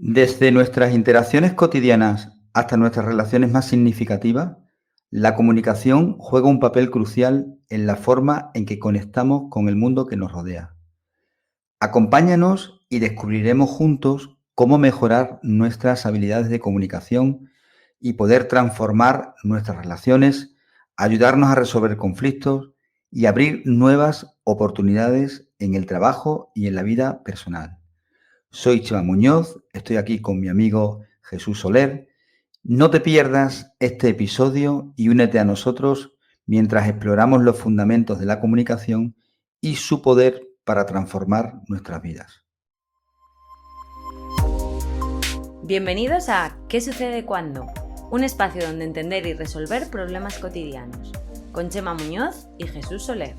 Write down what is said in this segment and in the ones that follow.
Desde nuestras interacciones cotidianas hasta nuestras relaciones más significativas, la comunicación juega un papel crucial en la forma en que conectamos con el mundo que nos rodea. Acompáñanos y descubriremos juntos cómo mejorar nuestras habilidades de comunicación y poder transformar nuestras relaciones, ayudarnos a resolver conflictos y abrir nuevas oportunidades en el trabajo y en la vida personal. Soy Chema Muñoz, estoy aquí con mi amigo Jesús Soler. No te pierdas este episodio y únete a nosotros mientras exploramos los fundamentos de la comunicación y su poder para transformar nuestras vidas. Bienvenidos a ¿Qué sucede cuando? Un espacio donde entender y resolver problemas cotidianos, con Chema Muñoz y Jesús Soler.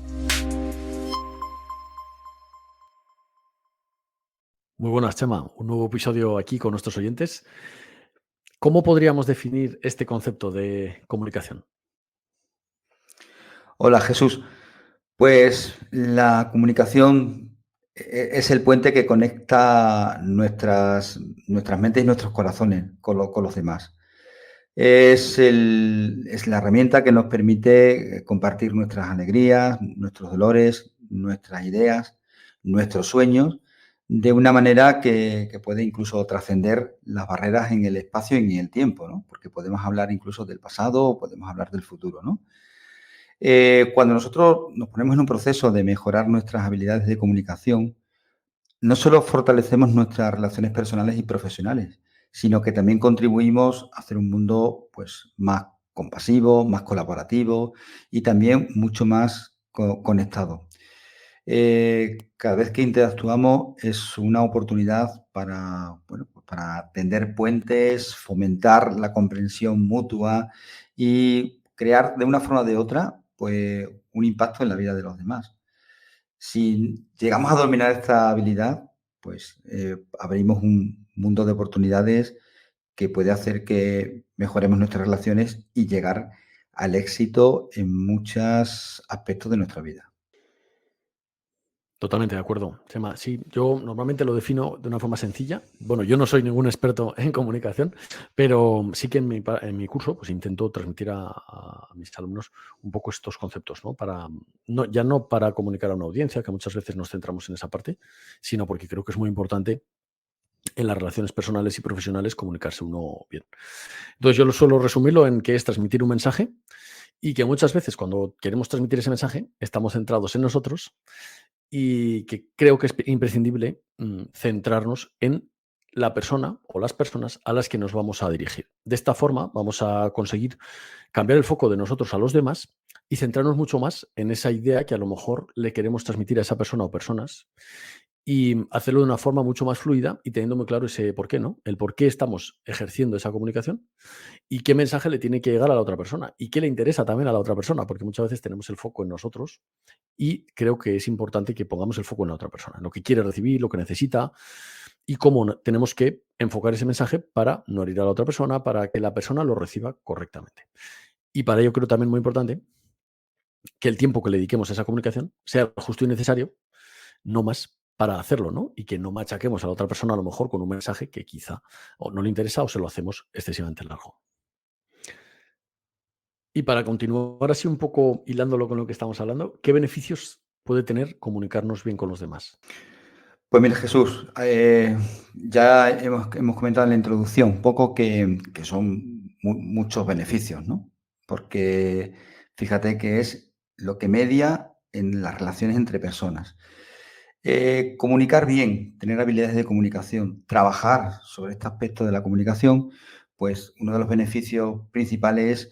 Muy buenas, Chema. Un nuevo episodio aquí con nuestros oyentes. ¿Cómo podríamos definir este concepto de comunicación? Hola Jesús, pues la comunicación es el puente que conecta nuestras mentes y nuestros corazones con los demás. Es la herramienta que nos permite compartir nuestras alegrías, nuestros dolores, nuestras ideas, nuestros sueños, de una manera que puede incluso trascender las barreras en el espacio y en el tiempo, ¿no? Porque podemos hablar incluso del pasado o podemos hablar del futuro, ¿no? Cuando nosotros nos ponemos en un proceso de mejorar nuestras habilidades de comunicación, no solo fortalecemos nuestras relaciones personales y profesionales, sino que también contribuimos a hacer un mundo pues, más compasivo, más colaborativo y también mucho más conectado. Cada vez que interactuamos es una oportunidad para tender puentes, fomentar la comprensión mutua y crear de una forma o de otra pues, un impacto en la vida de los demás. Si llegamos a dominar esta habilidad, pues abrimos un mundo de oportunidades que puede hacer que mejoremos nuestras relaciones y llegar al éxito en muchos aspectos de nuestra vida. Totalmente de acuerdo, Chema. Sí, yo normalmente lo defino de una forma sencilla. Bueno, yo no soy ningún experto en comunicación, pero sí que en mi curso pues intento transmitir a mis alumnos un poco estos conceptos, ¿no? Ya no para comunicar a una audiencia, que muchas veces nos centramos en esa parte, sino porque creo que es muy importante en las relaciones personales y profesionales comunicarse uno bien. Entonces yo lo suelo resumirlo en que es transmitir un mensaje y que muchas veces cuando queremos transmitir ese mensaje estamos centrados en nosotros y que creo que es imprescindible centrarnos en la persona o las personas a las que nos vamos a dirigir. De esta forma vamos a conseguir cambiar el foco de nosotros a los demás y centrarnos mucho más en esa idea que a lo mejor le queremos transmitir a esa persona o personas y hacerlo de una forma mucho más fluida y teniendo muy claro ese por qué, ¿no? El por qué estamos ejerciendo esa comunicación y qué mensaje le tiene que llegar a la otra persona y qué le interesa también a la otra persona, porque muchas veces tenemos el foco en nosotros y creo que es importante que pongamos el foco en la otra persona, en lo que quiere recibir, lo que necesita y cómo tenemos que enfocar ese mensaje para no herir a la otra persona, para que la persona lo reciba correctamente. Y para ello creo también muy importante que el tiempo que le dediquemos a esa comunicación sea justo y necesario, no más para hacerlo, ¿no? Y que no machaquemos a la otra persona a lo mejor con un mensaje que quizá o no le interesa o se lo hacemos excesivamente largo. Y para continuar así un poco hilándolo con lo que estamos hablando, ¿qué beneficios puede tener comunicarnos bien con los demás? Pues mira, Jesús, ya hemos comentado en la introducción un poco que son muchos beneficios, ¿no? Porque fíjate que es lo que media en las relaciones entre personas. Comunicar bien, tener habilidades de comunicación, trabajar sobre este aspecto de la comunicación, pues uno de los beneficios principales es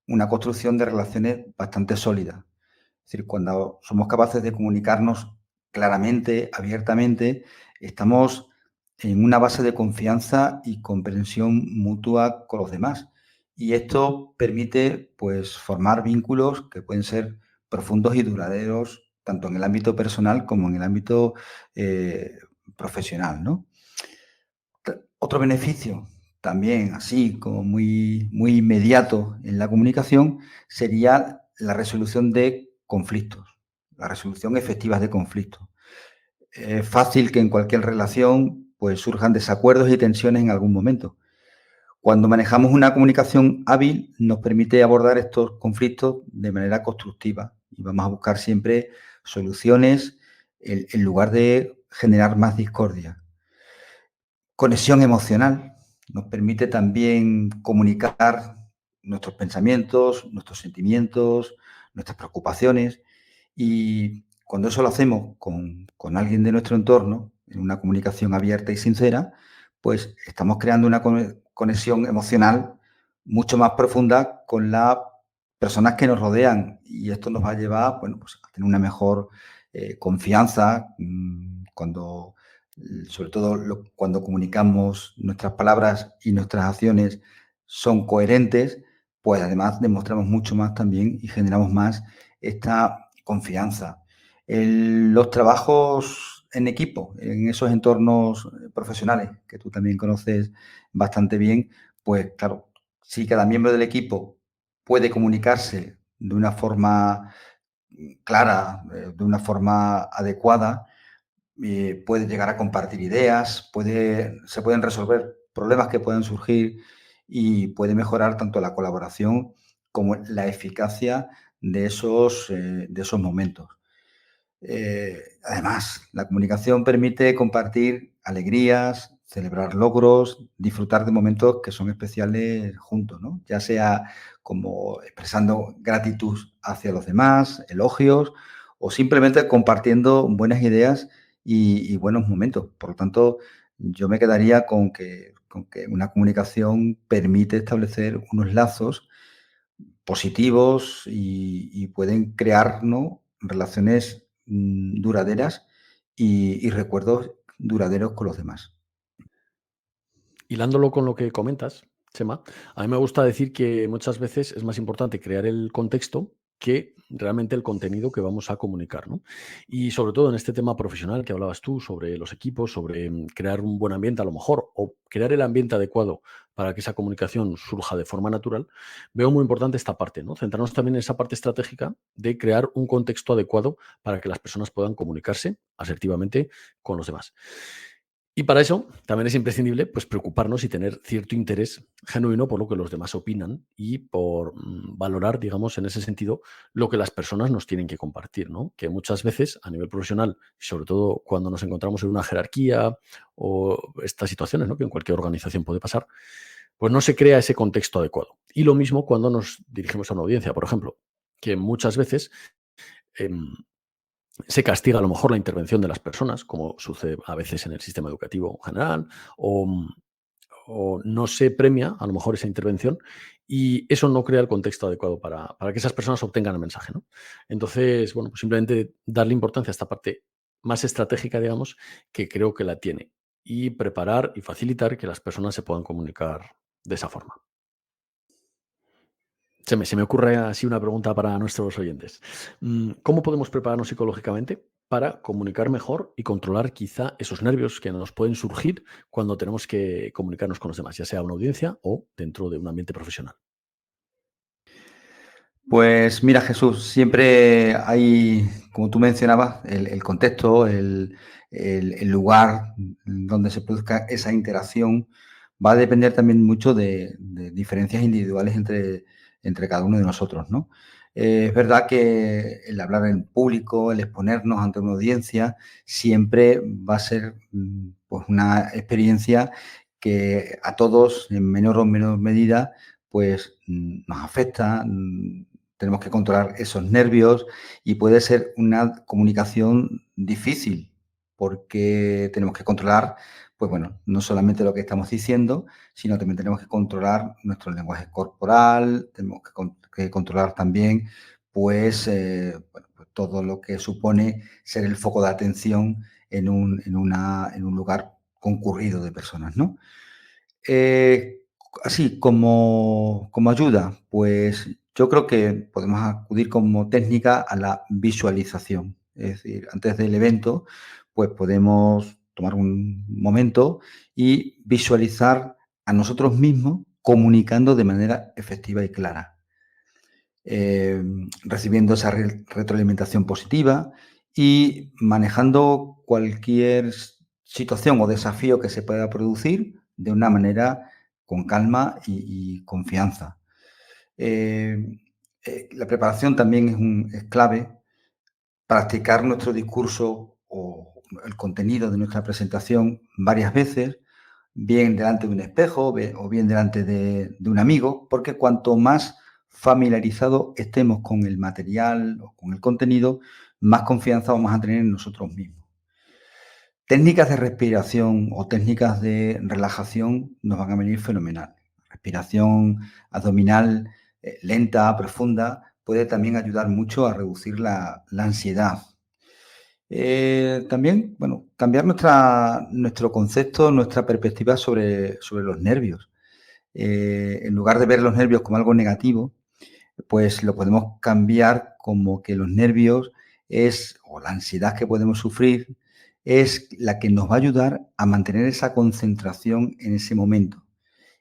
una construcción de relaciones bastante sólidas. Es decir, cuando somos capaces de comunicarnos claramente, abiertamente, estamos en una base de confianza y comprensión mutua con los demás. Y esto permite, pues, formar vínculos que pueden ser profundos y duraderos, tanto en el ámbito personal como en el ámbito eh, profesional, ¿no? Otro beneficio, también así como muy inmediato en la comunicación, sería la resolución de conflictos, la resolución efectiva de conflictos. Es fácil que en cualquier relación pues surjan desacuerdos y tensiones en algún momento. Cuando manejamos una comunicación hábil, nos permite abordar estos conflictos de manera constructiva y vamos a buscar siempre soluciones en lugar de generar más discordia. Conexión emocional nos permite también comunicar nuestros pensamientos, nuestros sentimientos, nuestras preocupaciones, y cuando eso lo hacemos con alguien de nuestro entorno, en una comunicación abierta y sincera, pues estamos creando una conexión emocional mucho más profunda con las personas que nos rodean, y esto nos va a llevar, bueno, pues a tener una mejor confianza cuando, sobre todo cuando comunicamos nuestras palabras y nuestras acciones son coherentes, pues además demostramos mucho más también y generamos más esta confianza. Los trabajos en equipo, en esos entornos profesionales que tú también conoces bastante bien, pues claro, si cada miembro del equipo puede comunicarse de una forma clara, de una forma adecuada, puede llegar a compartir ideas, se pueden resolver problemas que puedan surgir y puede mejorar tanto la colaboración como la eficacia de esos momentos. Además, la comunicación permite compartir alegrías, celebrar logros, disfrutar de momentos que son especiales juntos, ¿no? Ya sea como expresando gratitud hacia los demás, elogios, o simplemente compartiendo buenas ideas y buenos momentos. Por lo tanto, yo me quedaría con que una comunicación permite establecer unos lazos positivos y pueden crear, ¿no?, relaciones duraderas y recuerdos duraderos con los demás. Hilándolo con lo que comentas, Chema, a mí me gusta decir que muchas veces es más importante crear el contexto que realmente el contenido que vamos a comunicar, ¿no? Y sobre todo en este tema profesional que hablabas tú sobre los equipos, sobre crear un buen ambiente a lo mejor, o crear el ambiente adecuado para que esa comunicación surja de forma natural, veo muy importante esta parte, ¿no? Centrarnos también en esa parte estratégica de crear un contexto adecuado para que las personas puedan comunicarse asertivamente con los demás. Y para eso también es imprescindible, pues, preocuparnos y tener cierto interés genuino por lo que los demás opinan y por valorar, digamos, en ese sentido, lo que las personas nos tienen que compartir, ¿no? Que muchas veces a nivel profesional, y sobre todo cuando nos encontramos en una jerarquía o estas situaciones, ¿no?, que en cualquier organización puede pasar, pues no se crea ese contexto adecuado. Y lo mismo cuando nos dirigimos a una audiencia, por ejemplo, que muchas veces em, se castiga a lo mejor la intervención de las personas, como sucede a veces en el sistema educativo en general, o, o no se premia a lo mejor esa intervención y eso no crea el contexto adecuado para que esas personas obtengan el mensaje, ¿no? Entonces, bueno, pues simplemente darle importancia a esta parte más estratégica, digamos, que creo que la tiene, y preparar y facilitar que las personas se puedan comunicar de esa forma. Se me ocurre así una pregunta para nuestros oyentes. ¿Cómo podemos prepararnos psicológicamente para comunicar mejor y controlar quizá esos nervios que nos pueden surgir cuando tenemos que comunicarnos con los demás, ya sea una audiencia o dentro de un ambiente profesional? Pues mira, Jesús, siempre hay, como tú mencionabas, el contexto, el lugar donde se produzca esa interacción, va a depender también mucho de diferencias individuales entre cada uno de nosotros, ¿no? Es verdad que el hablar en público, el exponernos ante una audiencia, siempre va a ser pues una experiencia que a todos, en menor o menor medida, pues nos afecta. Tenemos que controlar esos nervios y puede ser una comunicación difícil porque tenemos que controlar, pues bueno, no solamente lo que estamos diciendo, sino también tenemos que controlar nuestro lenguaje corporal, tenemos que controlar también, pues, bueno, pues todo lo que supone ser el foco de atención en un lugar concurrido de personas, ¿no? Eh, Así como ayuda, pues yo creo que podemos acudir como técnica a la visualización. Es decir, antes del evento, pues podemos tomar un momento y visualizar a nosotros mismos comunicando de manera efectiva y clara, recibiendo esa retroalimentación positiva y manejando cualquier situación o desafío que se pueda producir de una manera con calma y confianza. La preparación también es clave. Practicar nuestro discurso o el contenido de nuestra presentación varias veces, bien delante de un espejo o bien delante de un amigo, porque cuanto más familiarizados estemos con el material o con el contenido, más confianza vamos a tener en nosotros mismos. Técnicas de respiración o técnicas de relajación nos van a venir fenomenal. Respiración abdominal lenta, profunda, puede también ayudar mucho a reducir la ansiedad. También, bueno, cambiar nuestro concepto, nuestra perspectiva sobre los nervios. En lugar de ver los nervios como algo negativo, pues lo podemos cambiar como que los nervios o la ansiedad que podemos sufrir, es la que nos va a ayudar a mantener esa concentración en ese momento.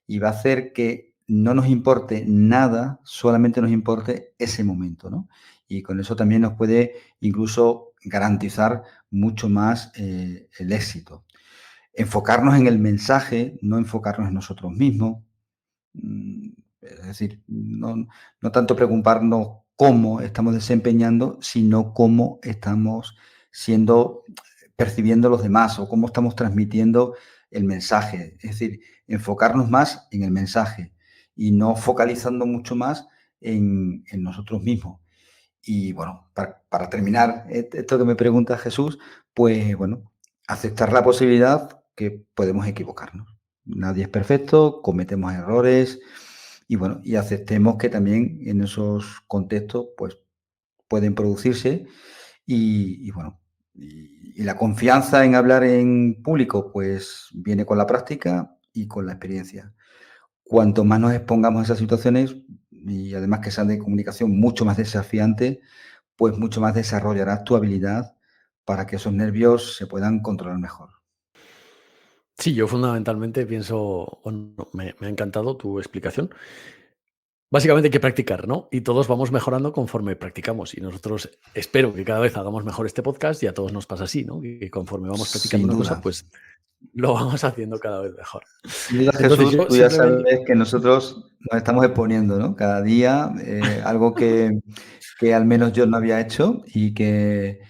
Y va a hacer que no nos importe nada, solamente nos importe ese momento, ¿no? Y con eso también nos puede incluso garantizar mucho más el éxito. Enfocarnos en el mensaje, no enfocarnos en nosotros mismos. Es decir, no tanto preocuparnos cómo estamos desempeñando, sino cómo estamos percibiendo los demás o cómo estamos transmitiendo el mensaje. Es decir, enfocarnos más en el mensaje y no focalizando mucho más en nosotros mismos. Y bueno, para terminar esto que me pregunta Jesús, pues bueno, aceptar la posibilidad que podemos equivocarnos. Nadie es perfecto, cometemos errores y bueno, y aceptemos que también en esos contextos pues pueden producirse y bueno, y la confianza en hablar en público pues viene con la práctica y con la experiencia. Cuanto más nos expongamos a esas situaciones y además que sean de comunicación mucho más desafiantes, pues mucho más desarrollarás tu habilidad para que esos nervios se puedan controlar mejor. Sí, yo fundamentalmente pienso, bueno, me ha encantado tu explicación. Básicamente hay que practicar, ¿no? Y todos vamos mejorando conforme practicamos. Y nosotros espero que cada vez hagamos mejor este podcast y a todos nos pasa así, ¿no? Que conforme vamos practicando Sin una cosa, duda. pues lo vamos haciendo cada vez mejor. Sin duda, Entonces Jesús, yo tú ya simplemente, sabes que nosotros nos estamos exponiendo, ¿no? Cada día, algo que al menos yo no había hecho y que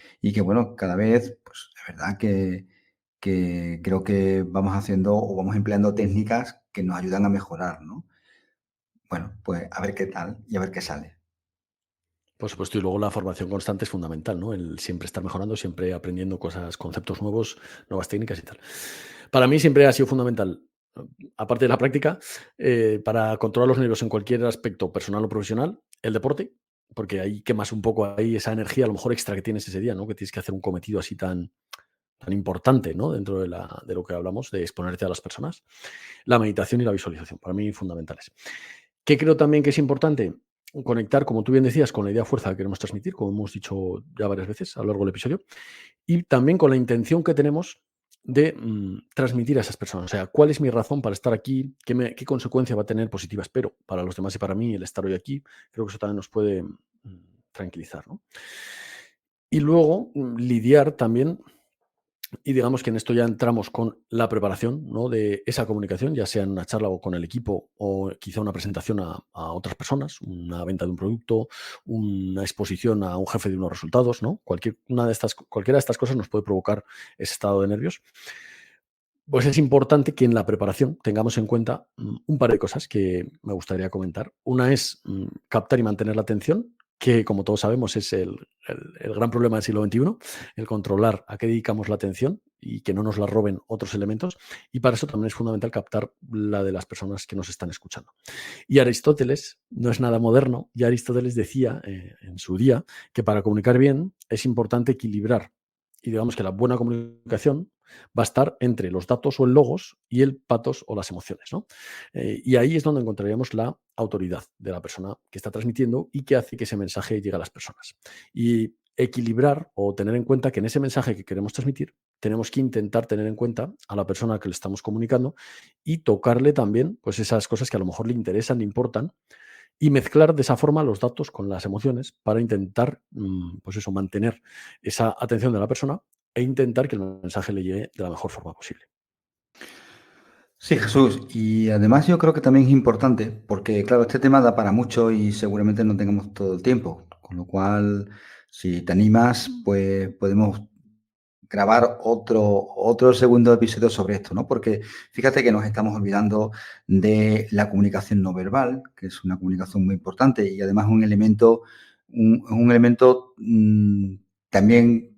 bueno, cada vez, pues es verdad que creo que vamos haciendo o vamos empleando técnicas que nos ayudan a mejorar, ¿no? Bueno, pues a ver qué tal y a ver qué sale. por supuesto, y luego la formación constante es fundamental, ¿no? El siempre estar mejorando, siempre aprendiendo cosas, conceptos nuevos, nuevas técnicas y tal. Para mí siempre ha sido fundamental, aparte de la práctica, para controlar los nervios en cualquier aspecto personal o profesional, el deporte, porque ahí quemas un poco ahí esa energía, a lo mejor extra que tienes ese día, ¿no? Que tienes que hacer un cometido así tan importante, ¿no? Dentro de lo que hablamos, de exponerte a las personas. La meditación y la visualización, para mí fundamentales. ¿Qué creo también que es importante? Conectar, como tú bien decías, con la idea fuerza que queremos transmitir, como hemos dicho ya varias veces a lo largo del episodio, y también con la intención que tenemos de transmitir a esas personas. O sea, ¿cuál es mi razón para estar aquí? ¿Qué consecuencia va a tener positiva? Espero para los demás y para mí el estar hoy aquí. Creo que eso también nos puede tranquilizar, ¿no? Y luego lidiar también, y digamos que en esto ya entramos con la preparación, ¿no? De esa comunicación, ya sea en una charla o con el equipo o quizá una presentación a otras personas, una venta de un producto, una exposición a un jefe de unos resultados, ¿no? Cualquiera de estas cosas nos puede provocar ese estado de nervios. Pues es importante que en la preparación tengamos en cuenta un par de cosas que me gustaría comentar. Una es captar y mantener la atención, que como todos sabemos es el gran problema del siglo XXI, el controlar a qué dedicamos la atención y que no nos la roben otros elementos. Y para eso también es fundamental captar la de las personas que nos están escuchando. Y Aristóteles no es nada moderno, y Aristóteles decía en su día que para comunicar bien es importante equilibrar. Y digamos que la buena comunicación va a estar entre los datos o el logos y el patos o las emociones, ¿no? Y ahí es donde encontraríamos la autoridad de la persona que está transmitiendo y que hace que ese mensaje llegue a las personas. Y equilibrar o tener en cuenta que en ese mensaje que queremos transmitir tenemos que intentar tener en cuenta a la persona que le estamos comunicando y tocarle también pues esas cosas que a lo mejor le interesan, le importan y mezclar de esa forma los datos con las emociones para intentar, pues eso, mantener esa atención de la persona e intentar que el mensaje le llegue de la mejor forma posible. Sí, Jesús. Y además yo creo que también es importante, porque claro, este tema da para mucho y seguramente no tengamos todo el tiempo. Con lo cual, si te animas, pues podemos grabar otro segundo episodio sobre esto, ¿no? Porque fíjate que nos estamos olvidando de la comunicación no verbal, que es una comunicación muy importante y además un elemento también,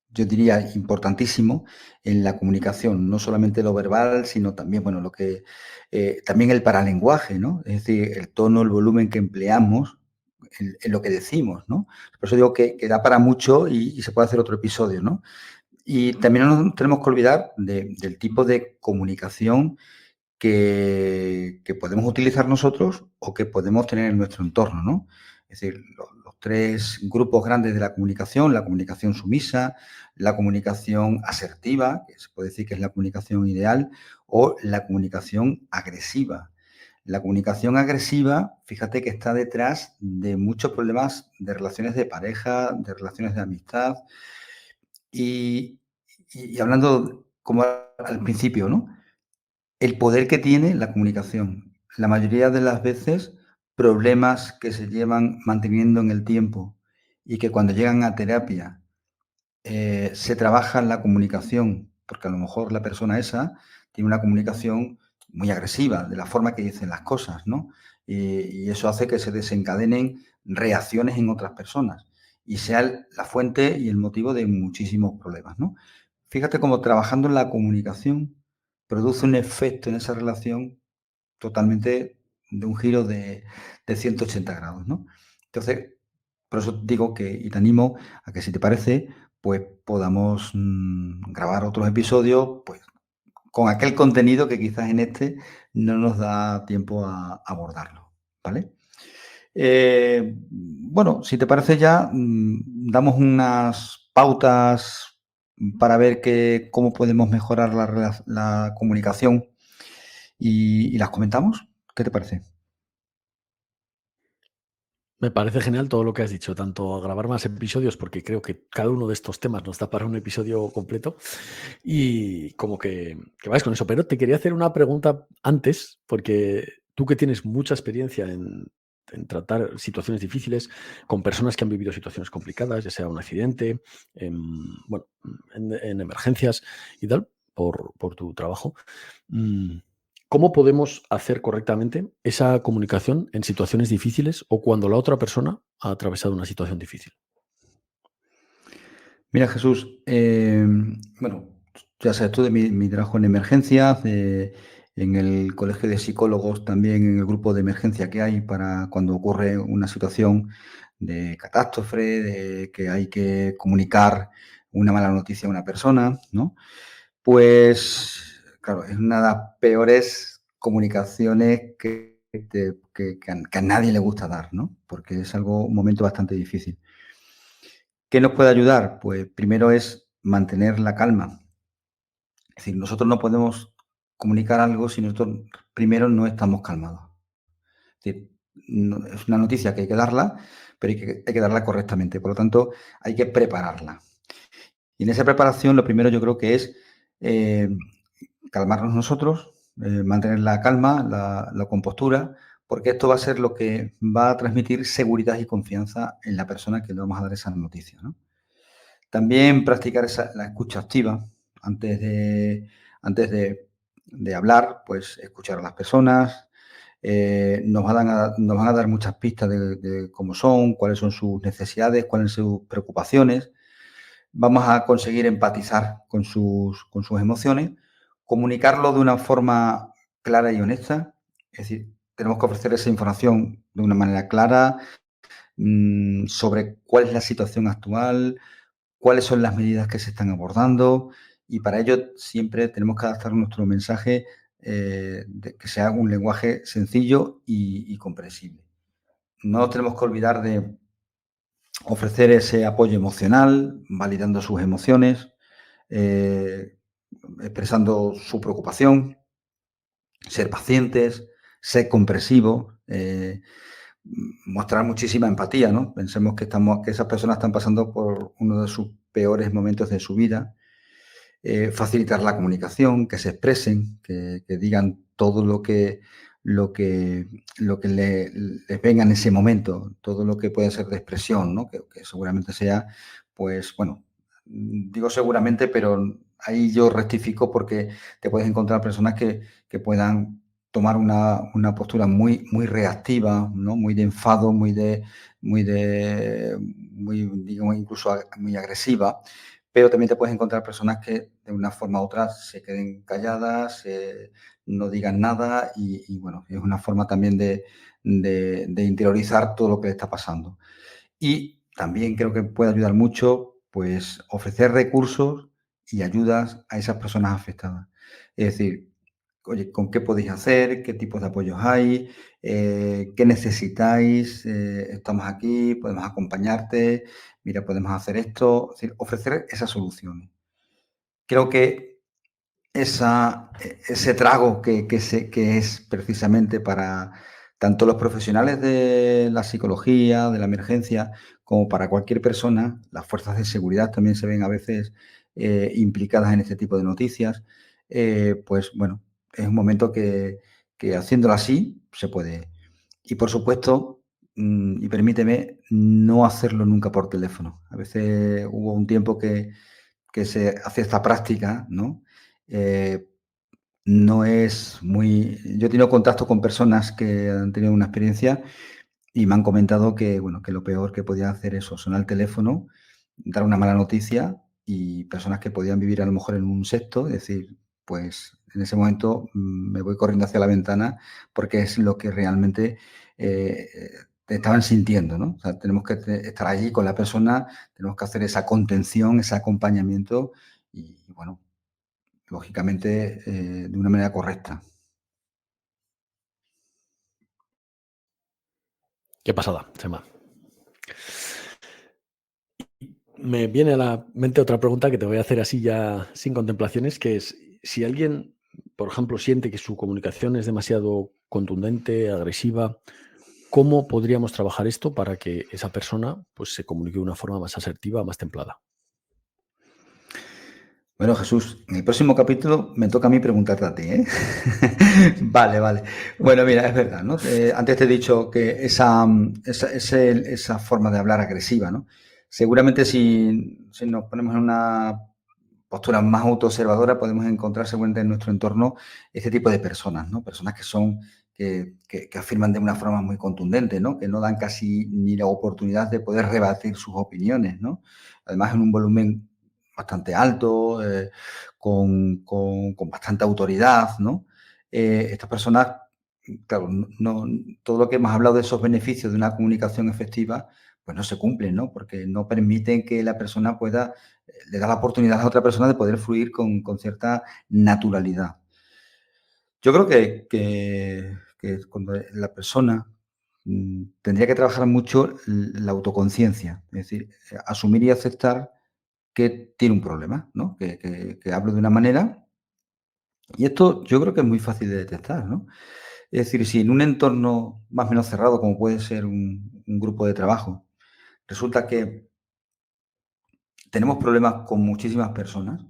yo diría, importantísimo en la comunicación, no solamente lo verbal, sino también, bueno, también el paralenguaje, ¿no? Es decir, el tono, el volumen que empleamos en lo que decimos, ¿no? Por eso digo que da para mucho y se puede hacer otro episodio, ¿no? Y también no nos tenemos que olvidar del tipo de comunicación que podemos utilizar nosotros o que podemos tener en nuestro entorno, ¿no? Es decir, los tres grupos grandes de la comunicación sumisa, la comunicación asertiva, que se puede decir que es la comunicación ideal, o la comunicación agresiva. La comunicación agresiva, fíjate que está detrás de muchos problemas de relaciones de pareja, de relaciones de amistad. Y, y hablando como al principio, ¿no? El poder que tiene la comunicación. La mayoría de las veces, problemas que se llevan manteniendo en el tiempo y que cuando llegan a terapia se trabaja en la comunicación, porque a lo mejor la persona esa tiene una comunicación muy agresiva, de la forma que dicen las cosas, ¿no? Y eso hace que se desencadenen reacciones en otras personas y sea la fuente y el motivo de muchísimos problemas, ¿no? Fíjate cómo trabajando en la comunicación produce un efecto en esa relación totalmente de un giro de 180 grados, ¿no? Entonces, por eso digo que, y te animo a que si te parece, pues podamos grabar otros episodios, pues con aquel contenido que quizás en este no nos da tiempo a abordarlo, ¿vale? Bueno, si te parece ya, damos unas pautas para ver cómo podemos mejorar la comunicación y las comentamos. ¿Qué te parece? Me parece genial todo lo que has dicho, tanto grabar más episodios, porque creo que cada uno de estos temas nos da para un episodio completo, y como que vais con eso. Pero te quería hacer una pregunta antes, porque tú que tienes mucha experiencia en tratar situaciones difíciles con personas que han vivido situaciones complicadas, ya sea un accidente, bueno, en emergencias y tal, por tu trabajo. mm, ¿Cómo podemos hacer correctamente esa comunicación en situaciones difíciles o cuando la otra persona ha atravesado una situación difícil? Mira, Jesús, bueno, ya sabes tú de mi trabajo en emergencias, en el colegio de psicólogos, también en el grupo de emergencia que hay para cuando ocurre una situación de catástrofe, de que hay que comunicar una mala noticia a una persona, ¿no? Pues, claro, es una de las peores comunicaciones que a nadie le gusta dar, ¿no? Porque es un momento bastante difícil. ¿Qué nos puede ayudar? Pues primero es mantener la calma. Es decir, nosotros no podemos comunicar algo si nosotros primero no estamos calmados. Es decir, es una noticia que hay que darla, pero hay que darla correctamente. Por lo tanto, hay que prepararla. Y en esa preparación, lo primero yo creo que es eh, calmarnos nosotros, mantener la calma, la compostura, porque esto va a ser lo que va a transmitir seguridad y confianza en la persona que le vamos a dar esa noticia, ¿no? También practicar la escucha activa antes de hablar, pues escuchar a las personas. Nos van a dar muchas pistas de cómo son, cuáles son sus necesidades, cuáles son sus preocupaciones. Vamos a conseguir empatizar con sus emociones, comunicarlo de una forma clara y honesta. Es decir, tenemos que ofrecer esa información de una manera clara sobre cuál es la situación actual, cuáles son las medidas que se están abordando y para ello siempre tenemos que adaptar nuestro mensaje que sea un lenguaje sencillo y comprensible. No tenemos que olvidar de ofrecer ese apoyo emocional, validando sus emociones, eh, expresando su preocupación, ser pacientes, ser comprensivos. mostrar muchísima empatía, ¿no? Pensemos que esas personas están pasando por uno de sus peores momentos de su vida. Facilitar la comunicación, que se expresen, que digan todo lo que, les venga en ese momento, todo lo que puede ser de expresión, ¿no? Que seguramente sea, pues bueno, digo seguramente, pero ahí yo rectifico porque te puedes encontrar personas que puedan tomar una postura muy reactiva, ¿no? Muy de enfado, digamos, incluso muy agresiva, pero también te puedes encontrar personas que de una forma u otra se queden calladas, no digan nada y, bueno, es una forma también de interiorizar todo lo que le está pasando. Y también creo que puede ayudar mucho, pues, ofrecer recursos y ayudas a esas personas afectadas. Es decir, oye, ¿con qué podéis hacer? ¿Qué tipos de apoyos hay? ¿Qué necesitáis? Estamos aquí, podemos acompañarte. Mira, podemos hacer esto. Es decir, ofrecer esas soluciones. Creo que ese trago que es precisamente para tanto los profesionales de la psicología, de la emergencia, como para cualquier persona, las fuerzas de seguridad también se ven a veces implicadas en este tipo de noticias, pues bueno, es un momento que haciéndolo así se puede. Y por supuesto, y permíteme, no hacerlo nunca por teléfono. A veces hubo un tiempo que se hace esta práctica, ¿no? Eh, no es muy... Yo he tenido contacto con personas que han tenido una experiencia y me han comentado que, bueno, que lo peor que podía hacer es o sonar el teléfono, dar una mala noticia y personas que podían vivir a lo mejor en un sexto, es decir, pues en ese momento me voy corriendo hacia la ventana porque es lo que realmente eh, estaban sintiendo, ¿no? O sea, tenemos que estar allí con la persona, tenemos que hacer esa contención, ese acompañamiento y bueno, lógicamente de una manera correcta. Qué pasada, Chema. Me viene a la mente otra pregunta que te voy a hacer así ya sin contemplaciones, que es, si alguien, por ejemplo, siente que su comunicación es demasiado contundente, agresiva, ¿cómo podríamos trabajar esto para que esa persona pues, se comunique de una forma más asertiva, más templada? Bueno, Jesús, en el próximo capítulo me toca a mí preguntarte a ti, ¿eh? Vale, vale. Bueno, mira, es verdad, ¿no? Antes te he dicho que esa forma de hablar agresiva, ¿no? Seguramente si nos ponemos en una postura más autoobservadora podemos encontrar seguramente en nuestro entorno este tipo de personas, ¿no? Personas que afirman de una forma muy contundente, ¿no? Que no dan casi ni la oportunidad de poder rebatir sus opiniones, ¿no? Además, en un volumen bastante alto, con bastante autoridad, ¿no? Estas personas, claro, todo lo que hemos hablado de esos beneficios de una comunicación efectiva, pues no se cumplen, ¿no? Porque no permiten que la persona pueda, le da la oportunidad a otra persona de poder fluir con cierta naturalidad. Yo creo que cuando la persona tendría que trabajar mucho la autoconciencia, es decir, asumir y aceptar que tiene un problema, ¿no? Que hablo de una manera y esto yo creo que es muy fácil de detectar, ¿no? Es decir, si en un entorno más o menos cerrado, como puede ser un grupo de trabajo, resulta que tenemos problemas con muchísimas personas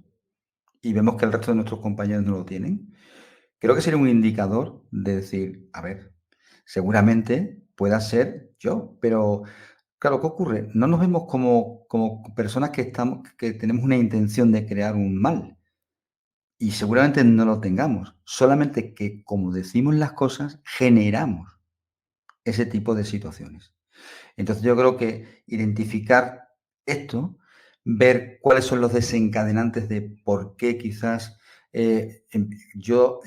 y vemos que el resto de nuestros compañeros no lo tienen, creo que sería un indicador de decir, a ver, seguramente pueda ser yo, pero claro, ¿qué ocurre? No nos vemos como personas que tenemos una intención de crear un mal. Y seguramente no lo tengamos, solamente que, como decimos las cosas, generamos ese tipo de situaciones. Entonces, yo creo que identificar esto, ver cuáles son los desencadenantes de por qué quizás yo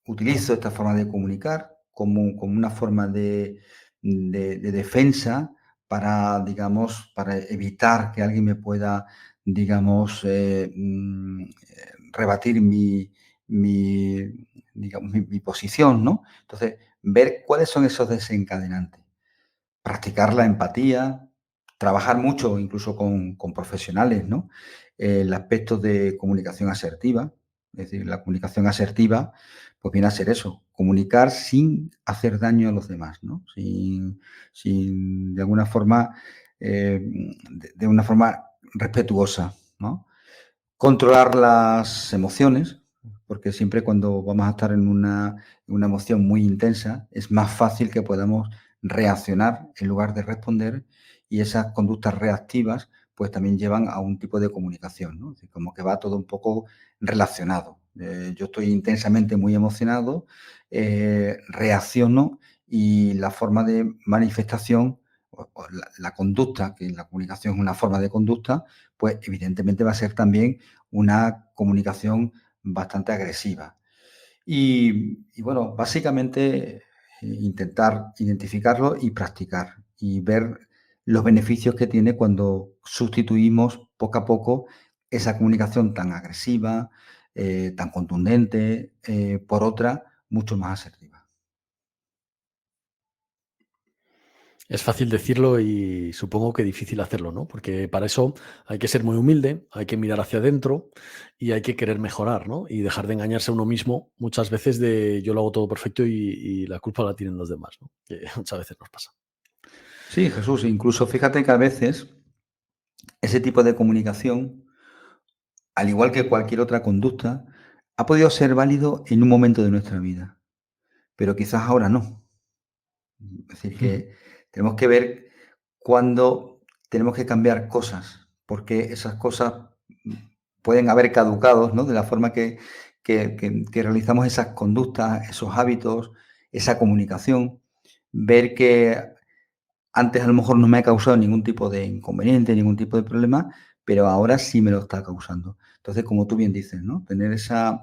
utilizo esta forma de comunicar como una forma de defensa para, digamos, para evitar que alguien me pueda, digamos, rebatir digamos, mi posición, ¿no? Entonces, ver cuáles son esos desencadenantes. Practicar la empatía, trabajar mucho incluso con profesionales, ¿no? El aspecto de comunicación asertiva, es decir, la comunicación asertiva, pues viene a ser eso, comunicar sin hacer daño a los demás, ¿no? Sin de alguna forma, de una forma respetuosa, ¿no? Controlar las emociones, porque siempre cuando vamos a estar en una emoción muy intensa, es más fácil que podamos reaccionar en lugar de responder, y esas conductas reactivas, pues también llevan a un tipo de comunicación, ¿no? Es decir, como que va todo un poco relacionado. Yo estoy intensamente muy emocionado, reacciono, y la forma de manifestación o la conducta, que la comunicación es una forma de conducta, pues evidentemente va a ser también una comunicación bastante agresiva. Y bueno, básicamente intentar identificarlo y practicar y ver los beneficios que tiene cuando sustituimos poco a poco esa comunicación tan agresiva, tan contundente, por otra mucho más asertiva. Es fácil decirlo y supongo que difícil hacerlo, ¿no? Porque para eso hay que ser muy humilde, hay que mirar hacia adentro y hay que querer mejorar, ¿no? Y dejar de engañarse a uno mismo muchas veces de yo lo hago todo perfecto y la culpa la tienen los demás, ¿no? Que muchas veces nos pasa. Sí, Jesús, incluso fíjate que a veces ese tipo de comunicación, al igual que cualquier otra conducta, ha podido ser válido en un momento de nuestra vida, pero quizás ahora no. Es decir, Ujú. que tenemos que ver cuándo tenemos que cambiar cosas, porque esas cosas mm, pueden haber caducado, ¿no? De la forma que realizamos esas conductas, esos hábitos, esa comunicación. Ver que antes a lo mejor no me ha causado ningún tipo de inconveniente, ningún tipo de problema, pero ahora sí me lo está causando. Entonces, como tú bien dices, ¿no? Tener esa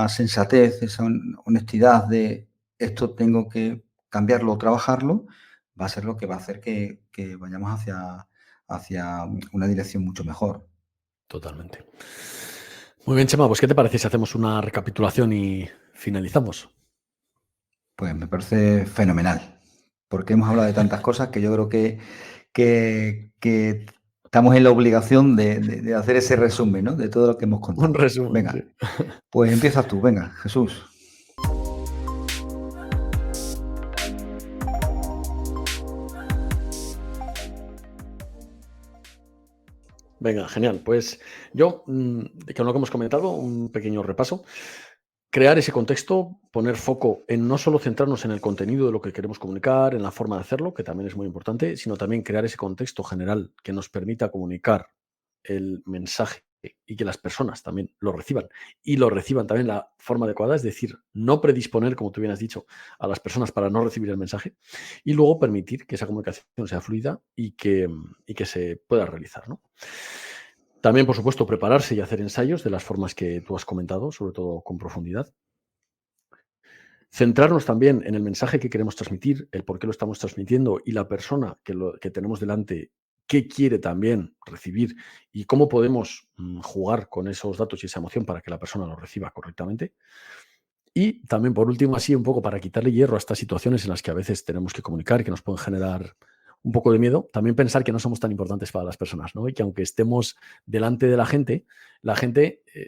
sensatez, esa honestidad de esto tengo que cambiarlo o trabajarlo, va a ser lo que va a hacer que vayamos hacia una dirección mucho mejor. Totalmente. Muy bien, Chema, pues ¿qué te parece si hacemos una recapitulación y finalizamos? Pues me parece fenomenal, porque hemos hablado de tantas cosas que yo creo que estamos en la obligación de hacer ese resumen, ¿no? De todo lo que hemos Un contado. resumen, sí. Venga, pues empiezas tú, venga, Jesús. Venga, genial. Pues yo, con lo que hemos comentado, un pequeño repaso. Crear ese contexto, poner foco en no solo centrarnos en el contenido de lo que queremos comunicar, en la forma de hacerlo, que también es muy importante, sino también crear ese contexto general que nos permita comunicar el mensaje y que las personas también lo reciban y lo reciban también de la forma adecuada, es decir, no predisponer, como tú bien has dicho, a las personas para no recibir el mensaje y luego permitir que esa comunicación sea fluida y que se pueda realizar, ¿no? También, por supuesto, prepararse y hacer ensayos de las formas que tú has comentado, sobre todo con profundidad. Centrarnos también en el mensaje que queremos transmitir, el por qué lo estamos transmitiendo y la persona que tenemos delante, qué quiere también recibir y cómo podemos jugar con esos datos y esa emoción para que la persona lo reciba correctamente. Y también, por último, así un poco para quitarle hierro a estas situaciones en las que a veces tenemos que comunicar, que nos pueden generar un poco de miedo, también pensar que no somos tan importantes para las personas, ¿no? Y que aunque estemos delante de la gente,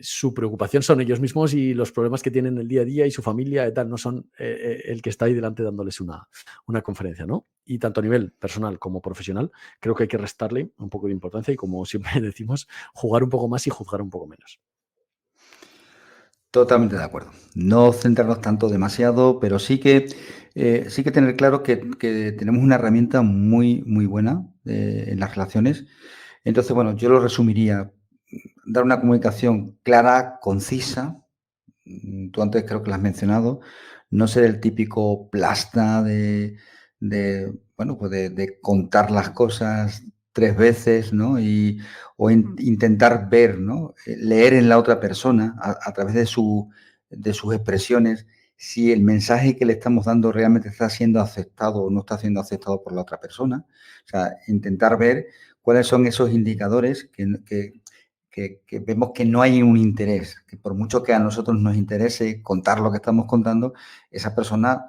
su preocupación son ellos mismos y los problemas que tienen el día a día y su familia y tal, no son el que está ahí delante dándoles una conferencia, ¿no? Y tanto a nivel personal como profesional, creo que hay que restarle un poco de importancia y, como siempre decimos, jugar un poco más y juzgar un poco menos. Totalmente de acuerdo. No centrarnos tanto demasiado, pero sí que tener claro que tenemos una herramienta muy, muy buena en las relaciones. Entonces, bueno, yo lo resumiría: dar una comunicación clara, concisa. Tú antes creo que lo has mencionado, no ser el típico plasta bueno, pues de contar las cosas 3 veces, ¿no? O intentar ver, ¿no? Leer en la otra persona a través de sus expresiones, si el mensaje que le estamos dando realmente está siendo aceptado o no está siendo aceptado por la otra persona. O sea, intentar ver cuáles son esos indicadores que vemos que no hay un interés, que por mucho que a nosotros nos interese contar lo que estamos contando, esa persona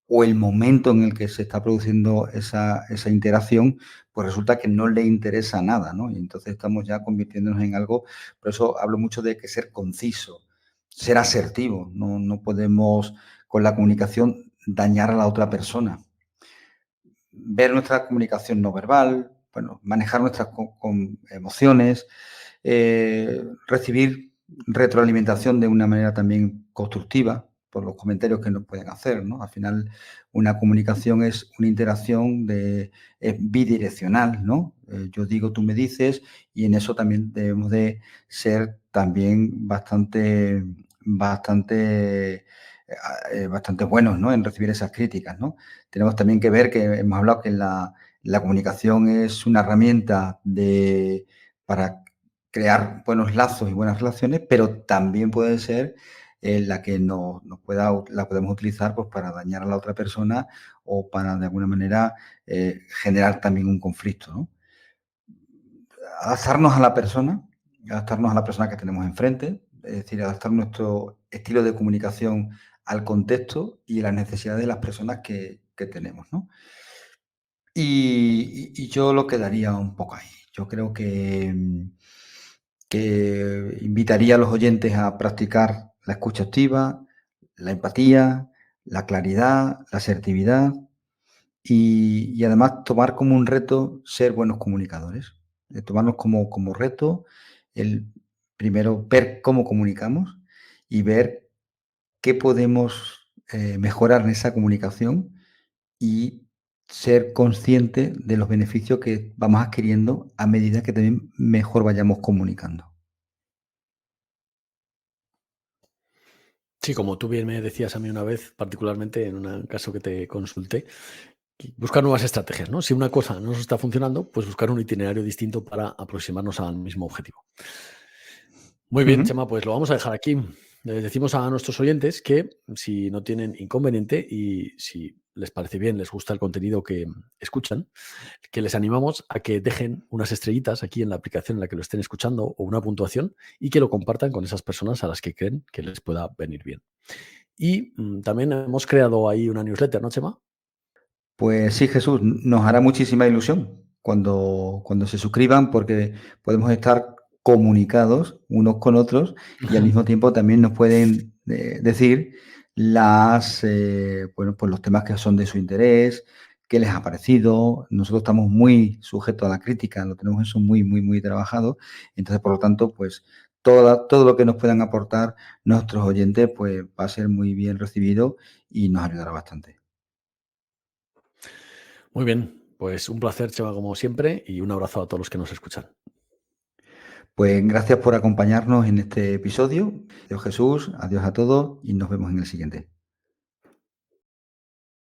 o el momento en el que se está produciendo esa interacción, pues resulta que no le interesa nada, ¿no? Y entonces estamos ya convirtiéndonos en algo. Por eso hablo mucho de que ser conciso, ser asertivo. No podemos con la comunicación dañar a la otra persona. Ver nuestra comunicación no verbal, bueno, manejar nuestras con emociones, recibir retroalimentación de una manera también constructiva por los comentarios que nos pueden hacer, ¿no? Al final, una comunicación es una interacción bidireccional, ¿no? Yo digo, tú me dices, y en eso también debemos de ser también bastante buenos, ¿no? En recibir esas críticas, ¿no? Tenemos también que ver que hemos hablado que la comunicación es una herramienta para crear buenos lazos y buenas relaciones, pero también puede ser la que la podemos utilizar pues, para dañar a la otra persona o para, de alguna manera, generar también un conflicto, ¿no? Adaptarnos a la persona que tenemos enfrente, es decir, adaptar nuestro estilo de comunicación al contexto y a las necesidades de las personas que tenemos, ¿no? Y yo lo quedaría un poco ahí. Yo creo que invitaría a los oyentes a practicar la escucha activa, la empatía, la claridad, la asertividad y además tomar como un reto ser buenos comunicadores. Tomarnos como reto el primero ver cómo comunicamos y ver qué podemos mejorar en esa comunicación y ser consciente de los beneficios que vamos adquiriendo a medida que también mejor vayamos comunicando. Sí, como tú bien me decías a mí una vez, particularmente en un caso que te consulté, buscar nuevas estrategias, ¿no? Si una cosa no nos está funcionando, pues buscar un itinerario distinto para aproximarnos al mismo objetivo. Muy bien, Ujú. Chema, pues lo vamos a dejar aquí. Les decimos a nuestros oyentes que si no tienen inconveniente y si les parece bien, les gusta el contenido que escuchan, que les animamos a que dejen unas estrellitas aquí en la aplicación en la que lo estén escuchando o una puntuación y que lo compartan con esas personas a las que creen que les pueda venir bien. Y también hemos creado ahí una newsletter, ¿no, Chema? Pues sí, Jesús, nos hará muchísima ilusión cuando se suscriban porque podemos estar comunicados unos con otros y al mismo tiempo también nos pueden decir pues los temas que son de su interés, qué les ha parecido. Nosotros estamos muy sujetos a la crítica, lo tenemos eso muy, muy, muy trabajado. Entonces, por lo tanto, pues todo lo que nos puedan aportar nuestros oyentes, pues va a ser muy bien recibido y nos ayudará bastante. Muy bien, pues un placer, Chema, como siempre, y un abrazo a todos los que nos escuchan. Pues gracias por acompañarnos en este episodio. Adiós Jesús, adiós a todos y nos vemos en el siguiente.